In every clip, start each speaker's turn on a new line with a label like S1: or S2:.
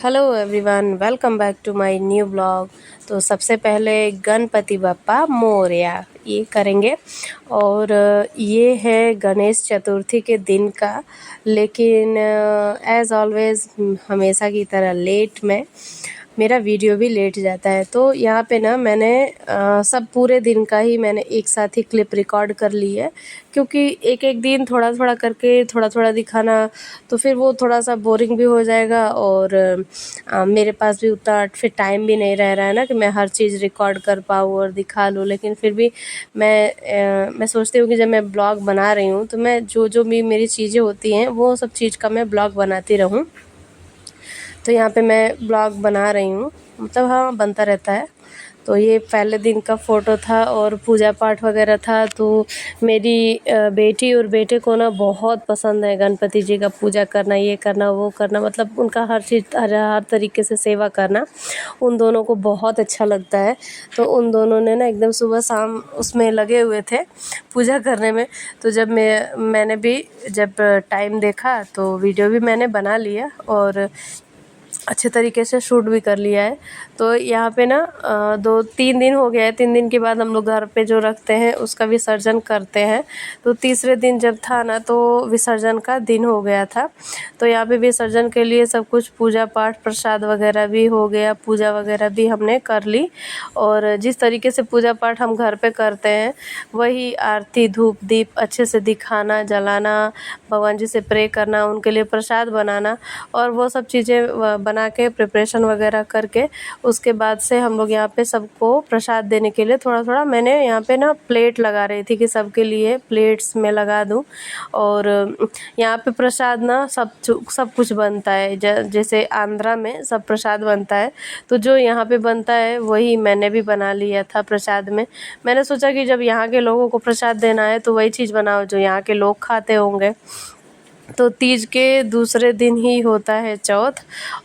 S1: Hello everyone, welcome back to my new blog. तो सबसे पहले गणपति बप्पा मोरया ये करेंगे। और ये है गणेश चतुर्थी के दिन का, लेकिन एज़ ऑलवेज़ हमेशा की तरह लेट में मेरा वीडियो भी लेट जाता है। तो यहाँ पे ना मैंने सब पूरे दिन का ही मैंने एक साथ ही क्लिप रिकॉर्ड कर ली है, क्योंकि एक एक दिन थोड़ा थोड़ा करके थोड़ा थोड़ा दिखाना तो फिर वो थोड़ा सा बोरिंग भी हो जाएगा। और मेरे पास भी उतना फिर टाइम भी नहीं रह रहा है ना कि मैं हर चीज़ रिकॉर्ड कर पाऊँ और दिखा लूँ। लेकिन फिर भी मैं सोचती हूँ कि जब मैं ब्लॉग बना रही हूँ तो मैं जो जो भी मेरी चीज़ें होती हैं वो सब चीज़ का मैं ब्लॉग बनाती रहूँ। तो यहाँ पे मैं ब्लॉग बना रही हूँ, मतलब हाँ बनता रहता है। तो ये पहले दिन का फ़ोटो था और पूजा पाठ वगैरह था। तो मेरी बेटी और बेटे को ना बहुत पसंद है गणपति जी का पूजा करना, ये करना वो करना, मतलब उनका हर चीज़ हर तरीके से सेवा करना उन दोनों को बहुत अच्छा लगता है। तो उन दोनों ने ना एकदम सुबह शाम उसमें लगे हुए थे पूजा करने में। तो जब मैंने भी जब टाइम देखा तो वीडियो भी मैंने बना लिया और अच्छे तरीके से शूट भी कर लिया है। तो यहाँ पे ना 2-3 दिन हो गया है। 3 दिन के बाद हम लोग घर पे जो रखते हैं उसका विसर्जन करते हैं। तो तीसरे दिन जब था ना तो विसर्जन का दिन हो गया था। तो यहाँ पे विसर्जन के लिए सब कुछ पूजा पाठ प्रसाद वगैरह भी हो गया, पूजा वगैरह भी हमने कर ली। और जिस तरीके से पूजा पाठ हम घर पे करते हैं वही आरती धूप दीप अच्छे से दिखाना, जलाना, भगवान जी से प्रे करना, उनके लिए प्रसाद बनाना और वो सब चीज़ें बना के प्रिपरेशन वगैरह करके उसके बाद से हम लोग यहाँ पे सबको प्रसाद देने के लिए थोड़ा थोड़ा मैंने यहाँ पे ना प्लेट लगा रही थी कि सबके लिए प्लेट्स में लगा दूँ। और यहाँ पे प्रसाद ना सब कुछ बनता है, जैसे आंध्रा में सब प्रसाद बनता है तो जो यहाँ पे बनता है वही मैंने भी बना लिया था प्रसाद में। मैंने सोचा कि जब यहाँ के लोगों को प्रसाद देना है तो वही चीज़ बनाओ जो यहाँ के लोग खाते होंगे। तो तीज के दूसरे दिन ही होता है चौथ,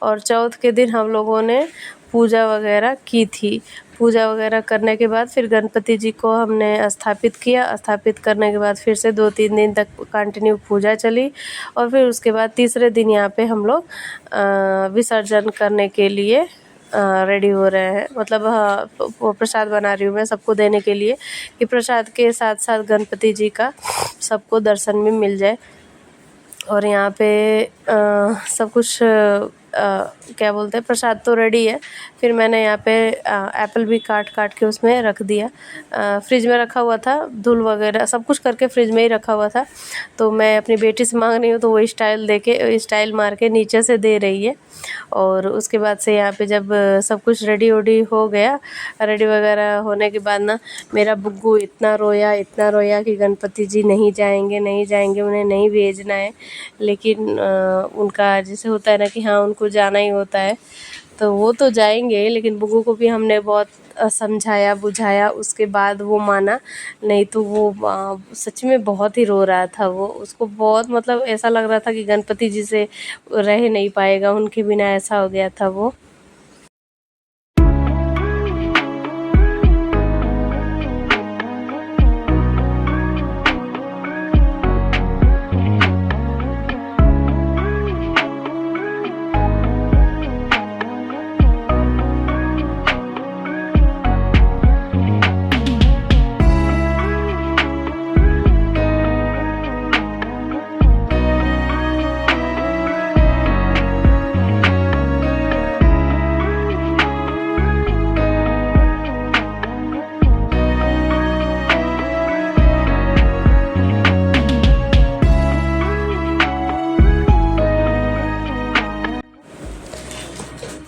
S1: और चौथ के दिन हम लोगों ने पूजा वगैरह की थी। पूजा वगैरह करने के बाद फिर गणपति जी को हमने स्थापित किया। स्थापित करने के बाद फिर से 2-3 दिन तक कंटिन्यू पूजा चली। और फिर उसके बाद तीसरे दिन यहाँ पे हम लोग विसर्जन करने के लिए रेडी हो रहे हैं। मतलब हाँ, वो प्रसाद बना रही हूँ मैं सबको देने के लिए कि प्रसाद के साथ साथ गणपति जी का सबको दर्शन भी मिल जाए। और यहाँ पे सब कुछ क्या बोलते हैं, प्रसाद तो रेडी है। फिर मैंने यहाँ पे एप्पल भी काट के उसमें रख दिया। फ्रिज में रखा हुआ था, धुल वगैरह सब कुछ करके फ्रिज में ही रखा हुआ था। तो मैं अपनी बेटी से मांग रही हूँ तो वो स्टाइल मार के नीचे से दे रही है। और उसके बाद से यहाँ पे जब सब कुछ रेडी हो गया, रेडी वगैरह होने के बाद ना मेरा बुग्गू इतना रोया कि गणपति जी नहीं जाएंगे, उन्हें नहीं भेजना है। लेकिन उनका जैसे होता है ना कि हाँ उनको जाना ही होता है तो वो तो जाएंगे। लेकिन बुग्गू को भी हमने बहुत समझाया बुझाया, उसके बाद वो माना। नहीं तो वो सच में बहुत ही रो रहा था। वो उसको बहुत मतलब ऐसा लग रहा था कि गणपति जी से रह नहीं पाएगा उनके बिना, ऐसा हो गया था वो।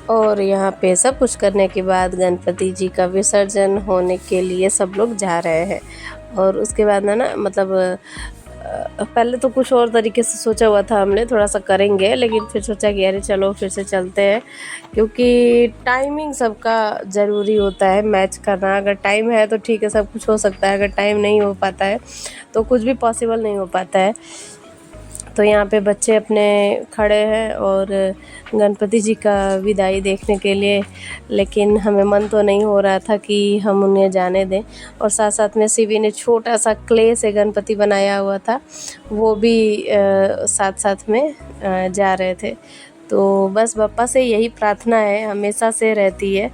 S1: और यहाँ पे सब कुछ करने के बाद गणपति जी का विसर्जन होने के लिए सब लोग जा रहे हैं। और उसके बाद ना मतलब पहले तो कुछ और तरीके से सोचा हुआ था हमने, थोड़ा सा करेंगे, लेकिन फिर सोचा कि अरे चलो फिर से चलते हैं, क्योंकि टाइमिंग सबका ज़रूरी होता है मैच करना। अगर टाइम है तो ठीक है सब कुछ हो सकता है, अगर टाइम नहीं हो पाता है तो कुछ भी पॉसिबल नहीं हो पाता है। तो यहाँ पे बच्चे अपने खड़े हैं और गणपति जी का विदाई देखने के लिए, लेकिन हमें मन तो नहीं हो रहा था कि हम उन्हें जाने दें। और साथ साथ में शिवी ने छोटा सा क्ले से गणपति बनाया हुआ था, वो भी साथ साथ में जा रहे थे। तो बस बप्पा से यही प्रार्थना है, हमेशा से रहती है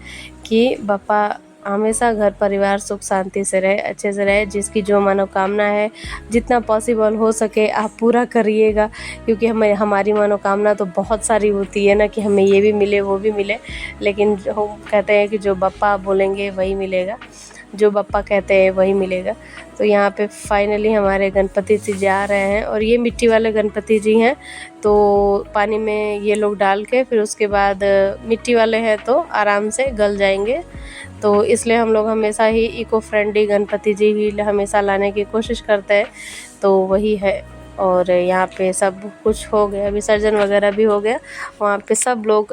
S1: कि बप्पा हमेशा घर परिवार सुख शांति से रहे, अच्छे से रहे, जिसकी जो मनोकामना है जितना पॉसिबल हो सके आप पूरा करिएगा, क्योंकि हमारी मनोकामना तो बहुत सारी होती है ना कि हमें ये भी मिले वो भी मिले, लेकिन हम कहते हैं कि जो बप्पा बोलेंगे वही मिलेगा, जो बप्पा कहते हैं वही मिलेगा। तो यहाँ पे फाइनली हमारे गणपति जी जा रहे हैं और ये मिट्टी वाले गणपति जी हैं, तो पानी में ये लोग डाल के फिर उसके बाद मिट्टी वाले हैं तो आराम से गल जाएंगे। तो इसलिए हम लोग हमेशा ही इको फ्रेंडली गणपति जी ही हमेशा लाने की कोशिश करते हैं। तो वही है, और यहाँ पे सब कुछ हो गया, विसर्जन वगैरह भी हो गया। वहाँ पे सब लोग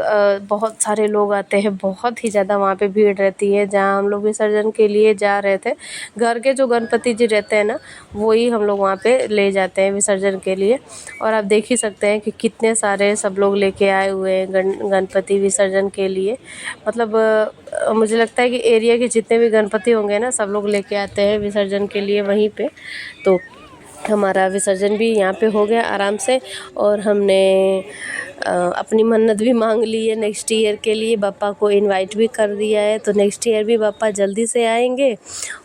S1: बहुत सारे लोग आते हैं, बहुत ही ज़्यादा वहाँ पे भीड़ रहती है। जहाँ हम लोग विसर्जन के लिए जा रहे थे, घर के जो गणपति जी रहते हैं ना, वही हम लोग वहाँ पे ले जाते हैं विसर्जन के लिए। और आप देख ही सकते हैं कि कितने सारे सब लोग लेके आए हुए हैं गणपति विसर्जन के लिए। मतलब मुझे लगता है कि एरिया के जितने भी गणपति होंगे ना, सब लोग लेके आते हैं विसर्जन के लिए वहीं पे। तो हमारा विसर्जन भी यहाँ पे हो गया आराम से, और हमने अपनी मन्नत भी मांग ली है नेक्स्ट ईयर के लिए, बप्पा को इनवाइट भी कर दिया है। तो नेक्स्ट ईयर भी बप्पा जल्दी से आएंगे।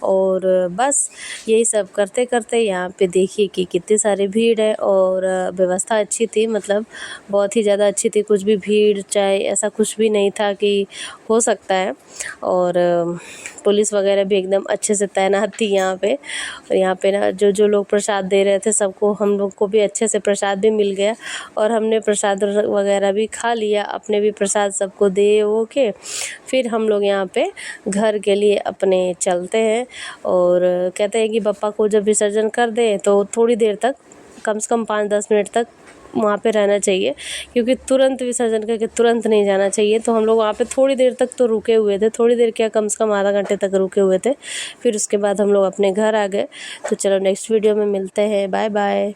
S1: और बस यही सब करते करते यहाँ पे देखिए कि कितनी सारी भीड़ है, और व्यवस्था अच्छी थी, मतलब बहुत ही ज़्यादा अच्छी थी, कुछ भी भीड़ चाहे ऐसा कुछ भी नहीं था कि हो सकता है। और पुलिस वगैरह भी एकदम अच्छे से तैनात थी यहाँ पे। और यहाँ पे ना जो लोग प्रसाद दे रहे थे सबको, हम लोग को भी अच्छे से प्रसाद भी मिल गया, और हमने प्रसाद वगैरह भी खा लिया, अपने भी प्रसाद सबको दे वो के फिर हम लोग यहाँ पे घर के लिए अपने चलते हैं। और कहते हैं कि बप्पा को जब विसर्जन कर दें तो थोड़ी देर तक, कम से कम 5-10 मिनट तक वहाँ पे रहना चाहिए, क्योंकि तुरंत विसर्जन करके तुरंत नहीं जाना चाहिए। तो हम लोग वहाँ पे थोड़ी देर तक तो रुके हुए थे, थोड़ी देर क्या, कम से कम आधा घंटे तक रुके हुए थे। फिर उसके बाद हम लोग अपने घर आ गए। तो चलो नेक्स्ट वीडियो में मिलते हैं, बाय बाय।